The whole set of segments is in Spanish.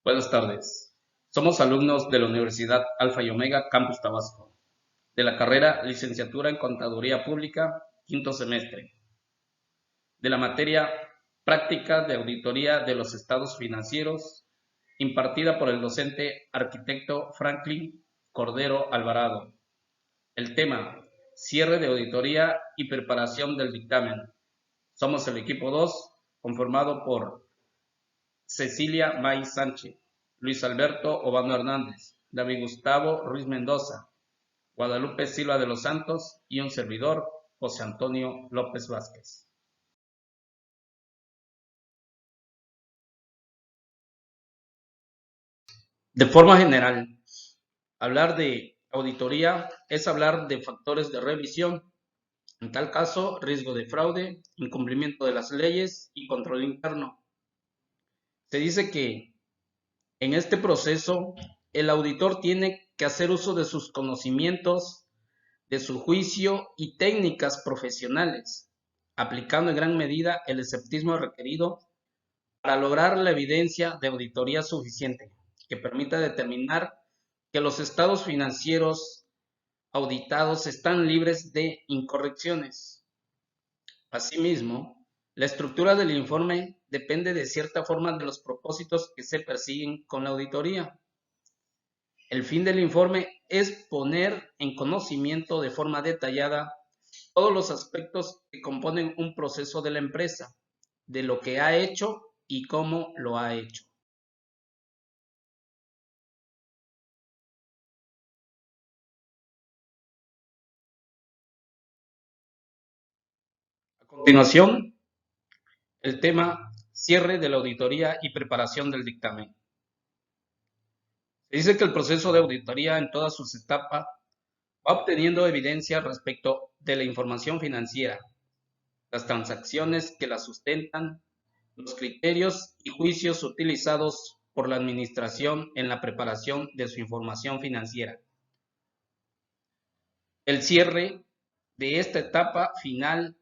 Buenas tardes. Somos alumnos de la Universidad Alfa y Omega Campus Tabasco, de la carrera Licenciatura en Contaduría Pública, quinto semestre, de la materia Práctica de Auditoría de los Estados Financieros, impartida por el docente arquitecto Franklin Cordero Alvarado. El tema: cierre de auditoría y preparación del dictamen. Somos el equipo 2, conformado por Cecilia May Sánchez, Luis Alberto Obando Hernández, David Gustavo Ruiz Mendoza, Guadalupe Silva de los Santos y un servidor, José Antonio López Vázquez. De forma general, hablar de auditoría es hablar de factores de revisión, en tal caso, riesgo de fraude, incumplimiento de las leyes y control interno. Se dice que en este proceso el auditor tiene que hacer uso de sus conocimientos, de su juicio y técnicas profesionales, aplicando en gran medida el escepticismo requerido para lograr la evidencia de auditoría suficiente que permita determinar que los estados financieros auditados están libres de incorrecciones. Asimismo, la estructura del informe depende de cierta forma de los propósitos que se persiguen con la auditoría. El fin del informe es poner en conocimiento de forma detallada todos los aspectos que componen un proceso de la empresa, de lo que ha hecho y cómo lo ha hecho. A continuación, el tema: cierre de la auditoría y preparación del dictamen. Se dice que el proceso de auditoría en todas sus etapas va obteniendo evidencia respecto de la información financiera, las transacciones que la sustentan, los criterios y juicios utilizados por la administración en la preparación de su información financiera. El cierre de esta etapa final,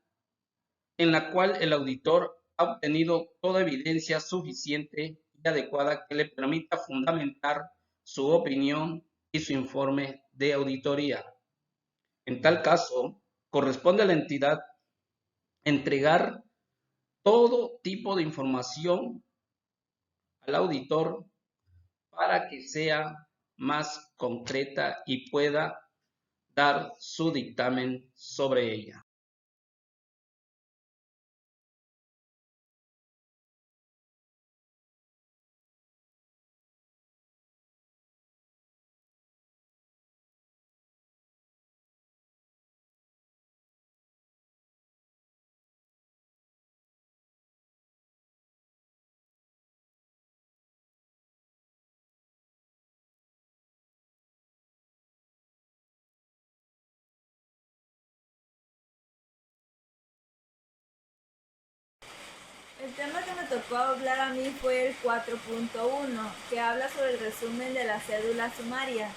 en la cual el auditor ha obtenido toda evidencia suficiente y adecuada que le permita fundamentar su opinión y su informe de auditoría. En tal caso, corresponde a la entidad entregar todo tipo de información al auditor para que sea más concreta y pueda dar su dictamen sobre ella. El tema que me tocó hablar a mí fue el 4.1, que habla sobre el resumen de la cédula sumaria.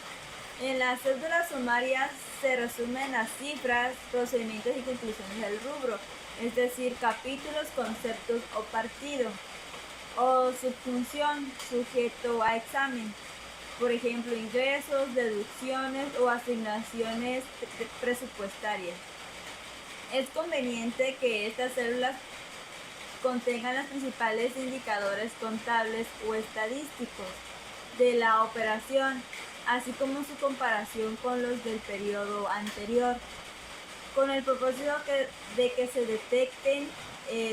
En la cédula sumaria se resumen las cifras, procedimientos y conclusiones del rubro, es decir, capítulos, conceptos o partido, o subfunción, sujeto a examen. Por ejemplo, ingresos, deducciones o asignaciones presupuestarias. Es conveniente que estas células contengan los principales indicadores contables o estadísticos de la operación, así como su comparación con los del periodo anterior, con el propósito de que se detecten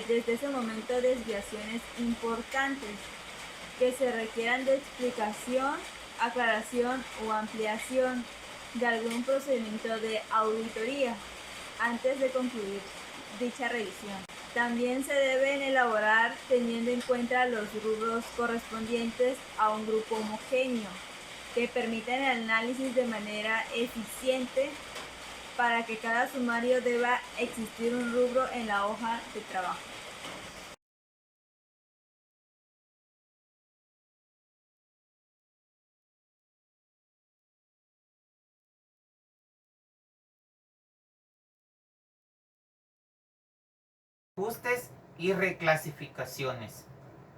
desde ese momento desviaciones importantes que se requieran de explicación, aclaración o ampliación de algún procedimiento de auditoría antes de concluir dicha revisión. También se deben elaborar teniendo en cuenta los rubros correspondientes a un grupo homogéneo que permitan el análisis de manera eficiente. Para que cada sumario deba existir un rubro en la hoja de trabajo. Ajustes y reclasificaciones.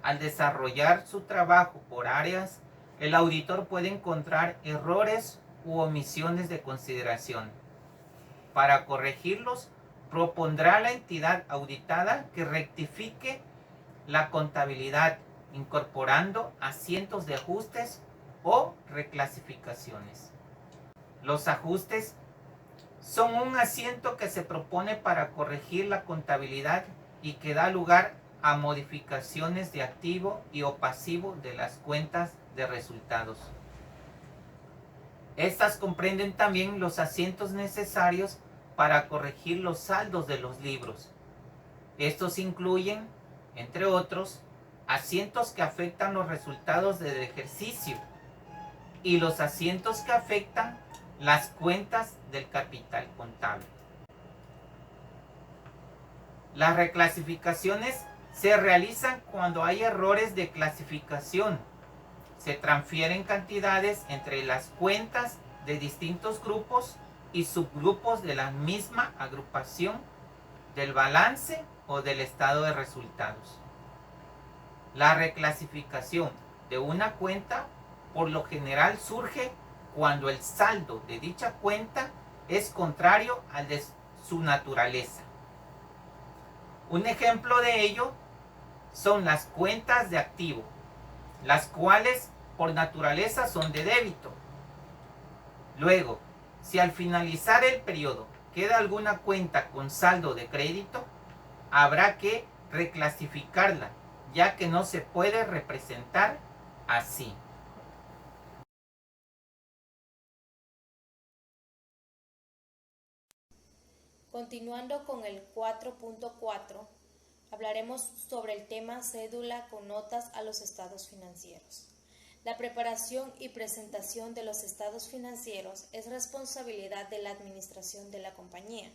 al desarrollar su trabajo por áreas, el auditor puede encontrar errores u omisiones de consideración. Para corregirlos, propondrá a la entidad auditada que rectifique la contabilidad, incorporando asientos de ajustes o reclasificaciones. Los ajustes son un asiento que se propone para corregir la contabilidad y que da lugar a modificaciones de activo y o pasivo de las cuentas de resultados. Estas comprenden también los asientos necesarios para corregir los saldos de los libros. Estos incluyen, entre otros, asientos que afectan los resultados del ejercicio y los asientos que afectan las cuentas del capital contable. Las reclasificaciones se realizan cuando hay errores de clasificación. Se transfieren cantidades entre las cuentas de distintos grupos y subgrupos de la misma agrupación del balance o del estado de resultados. La reclasificación de una cuenta por lo general surge cuando el saldo de dicha cuenta es contrario al de su naturaleza. Un ejemplo de ello son las cuentas de activo, las cuales por naturaleza son de débito. Luego, si al finalizar el periodo queda alguna cuenta con saldo de crédito, habrá que reclasificarla, ya que no se puede representar así. Continuando con el 4.4, hablaremos sobre el tema cédula con notas a los estados financieros. La preparación y presentación de los estados financieros es responsabilidad de la administración de la compañía.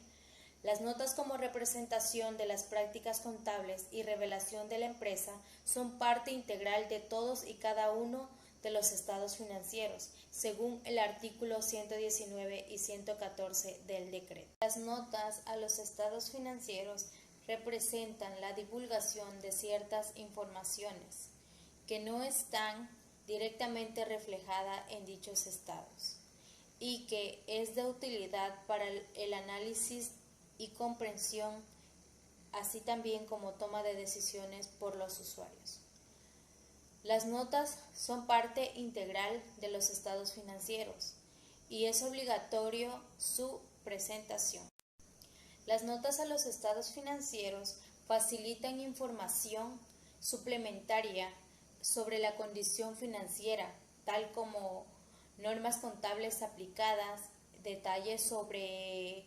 Las notas como representación de las prácticas contables y revelación de la empresa son parte integral de todos y cada uno de los estados financieros, según el artículo 119 y 114 del decreto. Las notas a los estados financieros representan la divulgación de ciertas informaciones que no están directamente reflejadas en dichos estados y que es de utilidad para el análisis y comprensión, así también como toma de decisiones por los usuarios. Las notas son parte integral de los estados financieros y es obligatorio su presentación. Las notas a los estados financieros facilitan información suplementaria sobre la condición financiera, tal como normas contables aplicadas, detalles sobre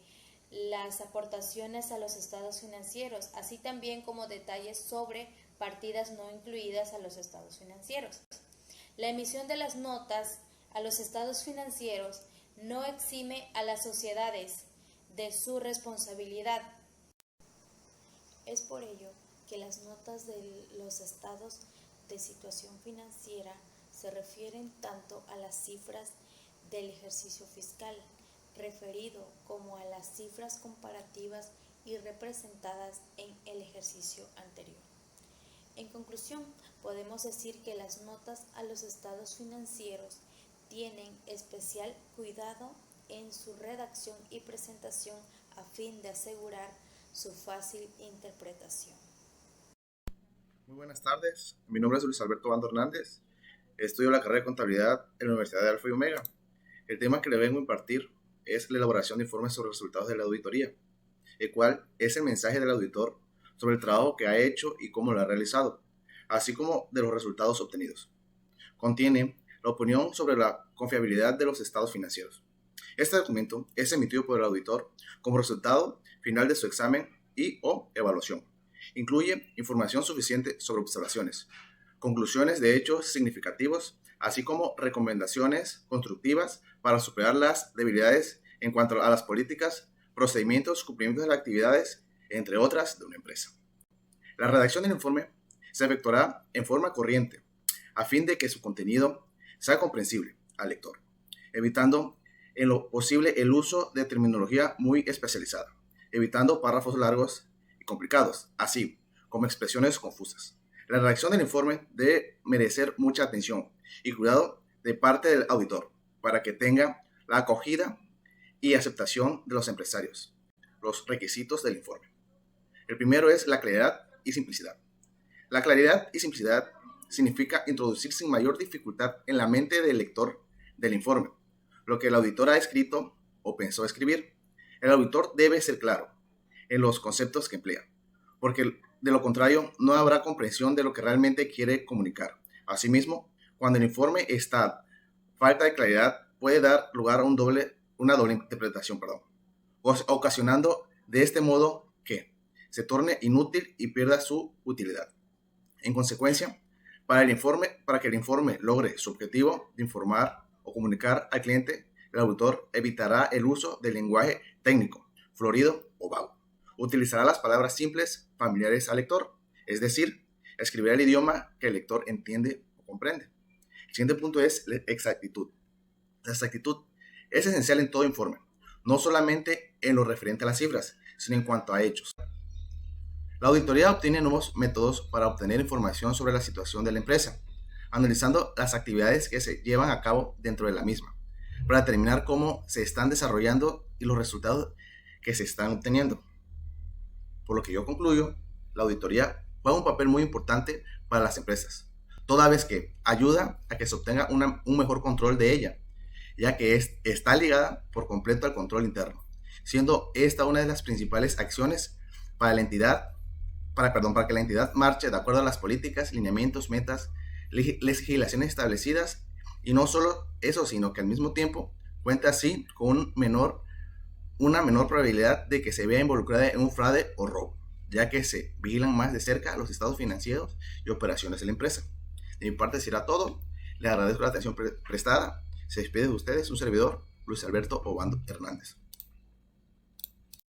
las aportaciones a los estados financieros, así también como detalles sobre partidas no incluidas a los estados financieros. La emisión de las notas a los estados financieros no exime a las sociedades de su responsabilidad. Es por ello que las notas de los estados de situación financiera se refieren tanto a las cifras del ejercicio fiscal referido como a las cifras comparativas y representadas en el ejercicio anterior. En conclusión, podemos decir que las notas a los estados financieros tienen especial cuidado en su redacción y presentación a fin de asegurar su fácil interpretación. Muy buenas tardes, mi nombre es Luis Alberto Bando Hernández, estudio la carrera de Contabilidad en la Universidad de Alfa y Omega. El tema que le vengo a impartir es la elaboración de informes sobre los resultados de la auditoría, el cual es el mensaje del auditor sobre el trabajo que ha hecho y cómo lo ha realizado, así como de los resultados obtenidos. Contiene la opinión sobre la confiabilidad de los estados financieros. Este documento es emitido por el auditor como resultado final de su examen y o evaluación. Incluye información suficiente sobre observaciones, conclusiones de hechos significativos, así como recomendaciones constructivas para superar las debilidades en cuanto a las políticas, procedimientos, cumplimientos de las actividades, entre otras, de una empresa. La redacción del informe se efectuará en forma corriente, a fin de que su contenido sea comprensible al lector, evitando en lo posible el uso de terminología muy especializada, evitando párrafos largos y complicados, así como expresiones confusas. La redacción del informe debe merecer mucha atención y cuidado de parte del auditor para que tenga la acogida y aceptación de los empresarios. Los requisitos del informe. El primero es la claridad y simplicidad. La claridad y simplicidad significa introducir sin mayor dificultad en la mente del lector del informe lo que el auditor ha escrito o pensó escribir. El auditor debe ser claro en los conceptos que emplea, porque de lo contrario no habrá comprensión de lo que realmente quiere comunicar. Asimismo, cuando el informe está falta de claridad, puede dar lugar a una doble interpretación, ocasionando de este modo que se torne inútil y pierda su utilidad. En consecuencia, para que el informe logre su objetivo de informar o comunicar al cliente, el auditor evitará el uso del lenguaje técnico, florido o vago. Utilizará las palabras simples, familiares al lector, es decir, escribirá el idioma que el lector entiende o comprende. El siguiente punto es la exactitud. La exactitud es esencial en todo informe, no solamente en lo referente a las cifras, sino en cuanto a hechos. La auditoría obtiene nuevos métodos para obtener información sobre la situación de la empresa, analizando las actividades que se llevan a cabo dentro de la misma, para determinar cómo se están desarrollando y los resultados que se están obteniendo. Por lo que yo concluyo, la auditoría juega un papel muy importante para las empresas, toda vez que ayuda a que se obtenga un mejor control de ella, ya que está ligada por completo al control interno, siendo esta una de las principales acciones para que la entidad marche de acuerdo a las políticas, lineamientos, metas, legislaciones establecidas, y no solo eso, sino que al mismo tiempo cuenta así con una menor probabilidad de que se vea involucrada en un fraude o robo, ya que se vigilan más de cerca los estados financieros y operaciones de la empresa. De mi parte será todo. Les agradezco la atención prestada. Se despide de ustedes un servidor, Luis Alberto Obando Hernández.